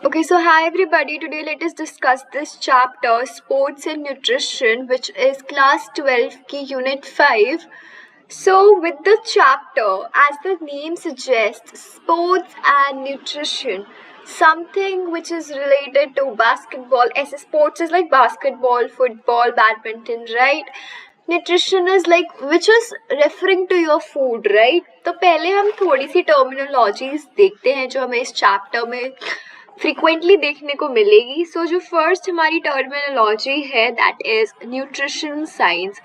Okay, so hi everybody. Today let us discuss this chapter Sports and Nutrition, which is class 12 ki unit 5. So with the chapter, as the name suggests, sports and nutrition, something which is related to basketball. As sports is like basketball, football, badminton, right? Nutrition is like which is referring to your food, right? तो पहले हम थोड़ी सी terminologies देखते हैं जो हमें इस chapter में फ्रीक्वेंटली देखने को मिलेगी. सो जो फर्स्ट हमारी टर्मिनोलॉजी है that is nutrition science.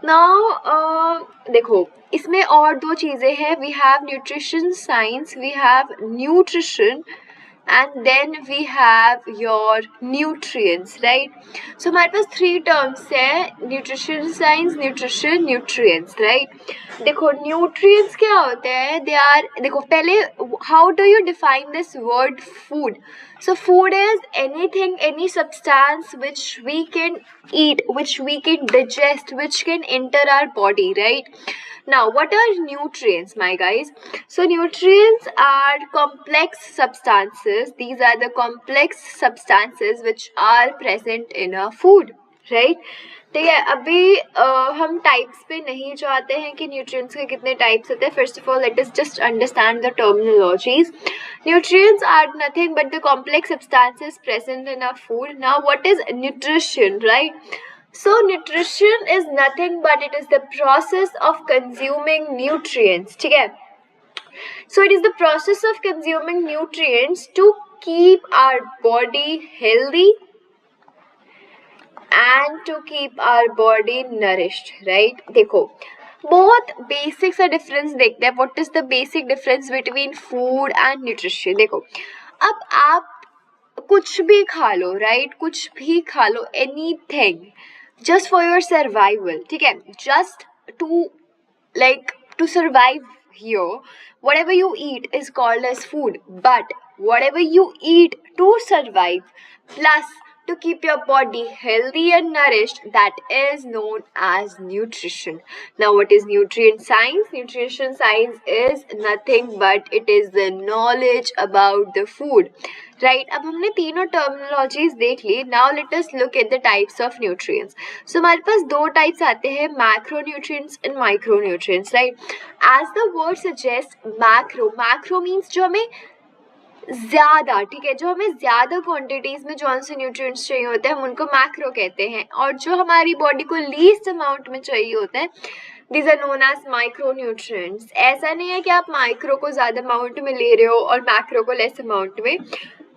Now देखो इसमें और दो चीज़ें हैं. We have nutrition science, we have nutrition and then we have your nutrients, right? So हमारे पास थ्री टर्म्स है, nutrition science, nutrition, nutrients, right? देखो न्यूट्रिएंट्स क्या होते हैं, दे आर, देखो पहले how do you define this word food? So food is anything, any substance which we can eat, which we can digest, which can enter our body, right? Now, what are nutrients, my guys? So nutrients are complex substances. These are the complex substances which are present in a food, right? ठीक है, अभी हम types पे नहीं जाते हैं कि nutrients के कितने टाइप्स होते हैं. First of all let us just understand the terminologies. Nutrients are nothing but the complex substances present in our food. Now, what is nutrition, right? So, nutrition is nothing but it is the process of consuming nutrients. ठीक है? So, it is the process of consuming nutrients to keep our body healthy and to keep our body nourished, right? देखो बहुत basic सा difference देखते हैं. What is the basic difference between food and nutrition? देखो अब आप कुछ भी खा लो, राइट? कुछ भी खा लो, anything, just for your survival, ठीक है? Just to like to survive here, whatever you eat is called as food. But whatever you eat to survive plus to keep your body healthy and nourished, that is known as nutrition. Now, what is nutrient science? Nutrition science is nothing but it is the knowledge about the food, right? अब हमने तीनों terminologies देख ली. Now let us look at the types of nutrients. So हमारे पास दो types आते हैं, macro nutrients and micro nutrients, right? As the word suggest, macro, macro means जो हमें ज़्यादा, ठीक है, जो हमें ज़्यादा क्वांटिटीज़ में जौन से न्यूट्रिएंट्स चाहिए होते हैं हम उनको मैक्रो कहते हैं. और जो हमारी बॉडी को लीस्ट अमाउंट में चाहिए होते हैं these are known as micronutrients. ऐसा नहीं है कि आप माइक्रो को ज़्यादा अमाउंट में ले रहे हो और मैक्रो को लेस अमाउंट में.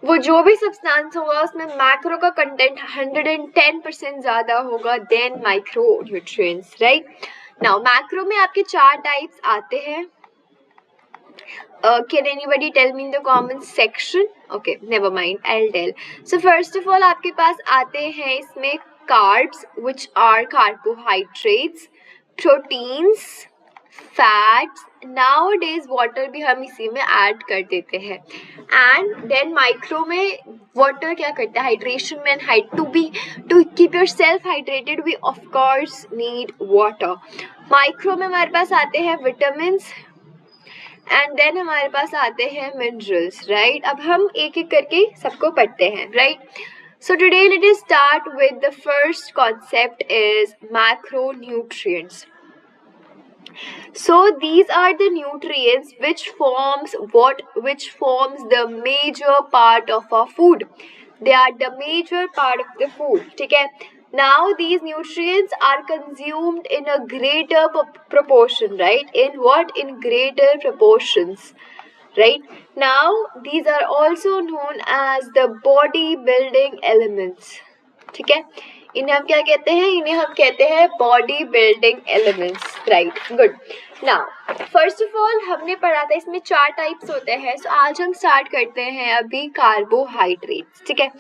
वो जो भी सब्सटेंस होगा उसमें मैक्रो का कंटेंट 110% ज़्यादा होगा than micro nutrients, right? Now macro में आपके चार टाइप्स आते हैं. Can anybody tell me in the comment section? Okay, never mind, I'll tell. So first of all आपके पास आते हैं इसमें carbs, which are carbohydrates, proteins, fats. Nowadays water भी हम इसी में ऐड कर देते हैं. And then micro में water क्या करता है? Hydration में, to keep yourself hydrated we of course need water. Micro में हमारे पास आते हैं vitamins एंड देन हमारे पास आते हैं मिनरल्स, राइट? अब हम एक एक करके सबको पढ़ते हैं, right? So today let us start with the first concept is macronutrients. So these are the nutrients which forms the major part of our food. They are the major part of the food, ठीक है? Now these nutrients are consumed in a greater proportion, right? In what? In greater proportions, right? Now these are also known as the body building elements, ठीक है? इन्हें हम क्या कहते हैं? इन्हें हम कहते हैं body building elements, right? Good. Now first of all हमने पढ़ा था इसमें चार टाइप्स होते हैं. सो आज हम स्टार्ट करते हैं अभी कार्बोहाइड्रेट्स, ठीक है?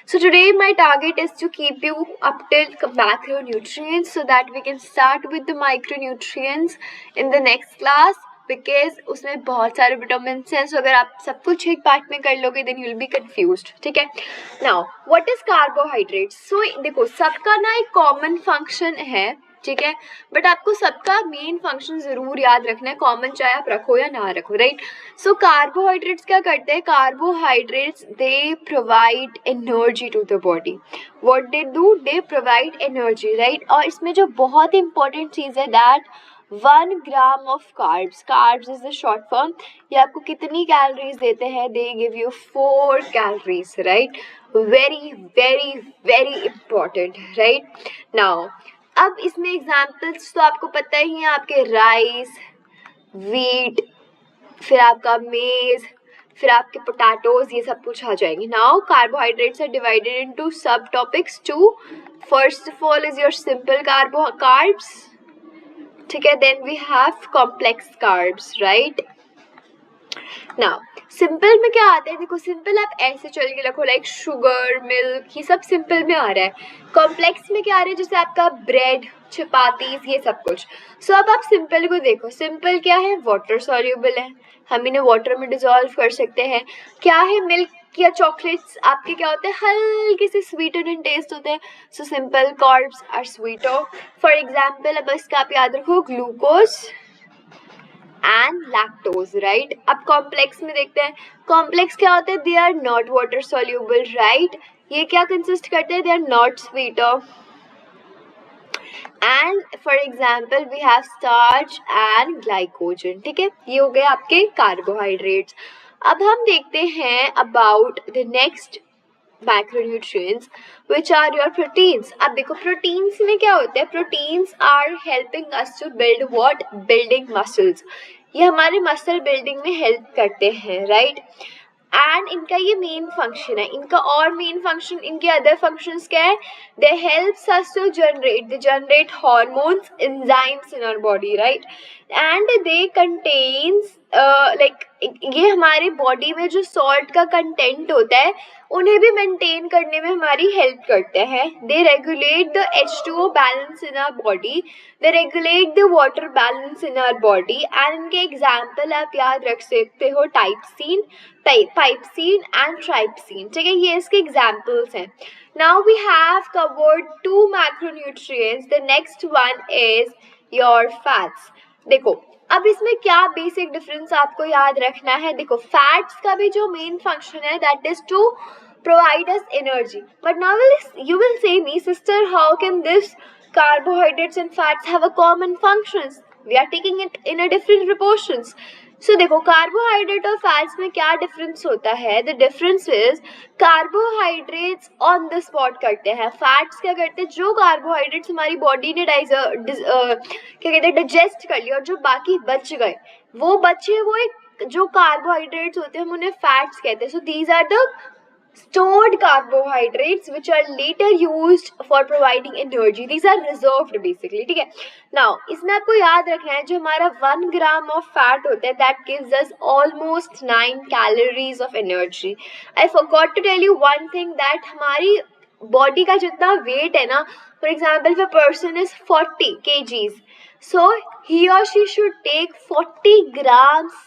So today my target is to keep you up till macronutrients so that we can start with the micronutrients in the next class, because उसमें बहुत सारे विटामिन्स हैं. सो अगर आप सब कुछ एक पार्ट में कर लोगे then you will be confused, ठीक है? Now what is carbohydrates? So देखो सबका ना एक कॉमन फंक्शन है ठीक है, बट आपको सबका मेन फंक्शन जरूर याद रखना है, कॉमन चाहे आप रखो या ना रखो, राइट। सो कार्बोहाइड्रेट्स क्या करते हैं, carbohydrates they provide energy to the body, what they do, they provide energy, right. और इसमें जो बहुत इंपॉर्टेंट चीज़ है that 1 gram of carbs is the short form, ये आपको कितनी कैलोरीज देते हैं, they give you 4 calories, right. Very very very important, right. Now अब इसमें एग्जाम्पल्स तो आपको पता ही है, आपके राइस, वीट, फिर आपका मेज, फिर आपके पोटैटोज, ये सब कुछ आ जाएंगे। Now carbohydrates are divided into subtopics two, first of all is your simple carbs, ठीक है, then we have complex carbs, right. Now simple में क्या आता है, देखो सिंपल आप ऐसे चल के रखो, लाइक शुगर, मिल्क, ये सब सिंपल में आ रहा है। कॉम्प्लेक्स में क्या आ रहा है, जैसे आपका ब्रेड, चपातीज, ये सब कुछ। सो अब आप सिंपल को देखो, सिंपल क्या है, वाटर सॉल्यूबल है, हम इन्हें वाटर में डिसॉल्व कर सकते हैं। क्या है, मिल्क या चॉकलेट्स आपके क्या होते हैं, हल्के से स्वीटर इन टेस्ट होते हैं। So simple carbs are sweeter. For example अब इसका आप याद रखो, ग्लूकोज एंड लैक्टोज, राइट। अब कॉम्प्लेक्स में देखते हैं, कॉम्प्लेक्स क्या होते हैं, they are not water soluble, right. ये क्या कंसिस्ट करते हैं, they are not sweeter. And for example we have starch and glycogen, ठीक है, ये हो गए आपके कार्बोहाइड्रेट्स। अब हम देखते हैं about the next macronutrients which are your proteins। अब देखो प्रोटीन्स में क्या होता है, proteins are helping us to build what, building muscles, ये हमारे मसल बिल्डिंग में हेल्प करते हैं, राइट। एंड इनका ये मेन फंक्शन है, इनका और मेन फंक्शन, इनके अदर फंक्शंस क्या है, they helps us to generate hormones, enzymes in our body, right. And they contains like, ये हमारे बॉडी में जो सॉल्ट का कंटेंट होता है उन्हें भी मेंटेन करने में हमारी हेल्प करते हैं। They regulate the H2O balance in our body, they regulate the water balance in our body. And इनके एग्जाम्पल आप याद रख सकते हो, टाइपसीन एंड ट्राइपसीन, ठीक है, ये इसके एग्जाम्पल्स हैं। Now we have covered 2 macronutrients, the next one is your fats. देखो अब इसमें क्या बेसिक डिफरेंस आपको याद रखना है, देखो फैट्स का भी जो मेन फंक्शन है that is to provide us energy, but now you will say me, sister, how can this carbohydrates and fats have a common functions, we are taking it in a different proportions। So देखो carbohydrate और fats में क्या difference होता है, the difference is carbohydrates on the spot करते हैं, fats क्या करते हैं, जो कार्बोहाइड्रेट्स हमारी बॉडी ने क्या कहते हैं डाइजेस्ट कर लिया और जो बाकी बच गए, वो बचे वो एक जो कार्बोहाइड्रेट्स होते हैं हम उन्हें फैट्स कहते हैं। So these are the stored carbohydrates which are later used for providing energy, these are reserved basically, ठीक है। now इसमें आपको याद रखना है जो हमारा 1 ग्राम ऑफ फैट होता है that gives us almost 9 calories of energy। I forgot to tell you one thing that हमारी बॉडी का जितना वेट है ना, for example if a person is 40 kgs, so he or she should take 40 grams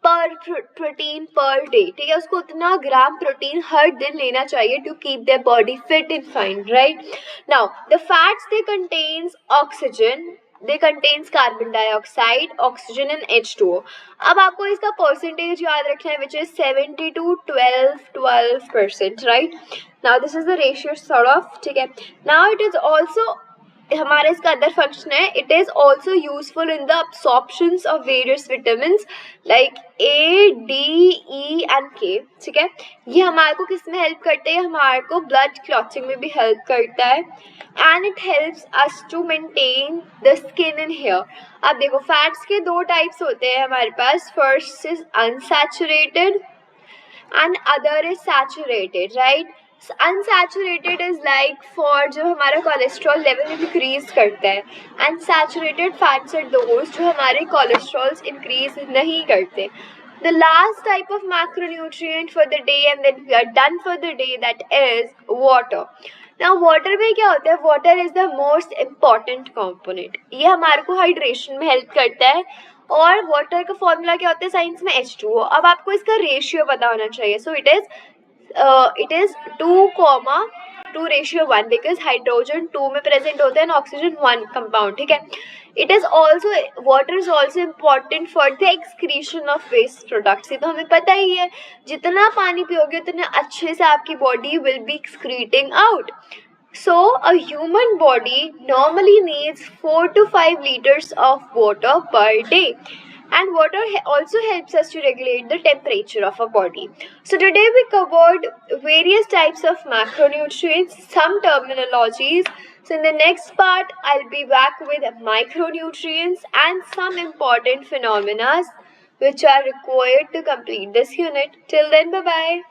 पर protein per day, ठीक है, उसको उतना ग्राम प्रोटीन हर दिन लेना चाहिए to keep their body fit and fine, right. Now the fats they contains oxygen, they contains carbon dioxide, oxygen and H2O। अब आपको इसका परसेंटेज याद रखना है which is 70 to 12%, right. Now this is the ratio sort of, ठीक है। Now it is also, हमारा इसका अदर फंक्शन है, it is also useful in the absorptions of various vitamins like A, D, E and K, ठीक है। ये हमारे को किस में हेल्प करते हैं, हमारे को ब्लड क्लॉटिंग में भी हेल्प करता है। And it helps us to maintain the skin and hair. अब देखो फैट्स के 2 टाइप्स होते हैं हमारे पास, first is unsaturated and other is saturated, right. Unsaturated is like for जो हमारा कोलेस्ट्रॉल लेवल इंक्रीज करता है, and saturated fats are those जो हमारे कोलेस्ट्रॉल्स इंक्रीज नहीं करते। The last type of macronutrient for the day and then we are done for the day, that is water। Now water में क्या होता है, water is the most important component, ये हमारे को हाइड्रेशन में हेल्प करता है। और वाटर का फॉर्मूला क्या होता है साइंस में, H2O। अब आपको इसका रेशियो पता होना चाहिए, so it is 2, 1:2 because hydrogen 2 में प्रेजेंट होता है और ऑक्सीजन 1 कंपाउंड, ठीक है. It is also, water is also important for the excretion of waste products. ये तो हमें पता ही है, जितना पानी पियोगे उतना अच्छे से आपकी body will be excreting out. So a human body normally needs 4 to 5 liters of water per day, and water also helps us to regulate the temperature of a body. So today we covered various types of macronutrients, some terminologies. So in the next part I'll be back with micronutrients and some important phenomena which are required to complete this unit. Till then, bye bye.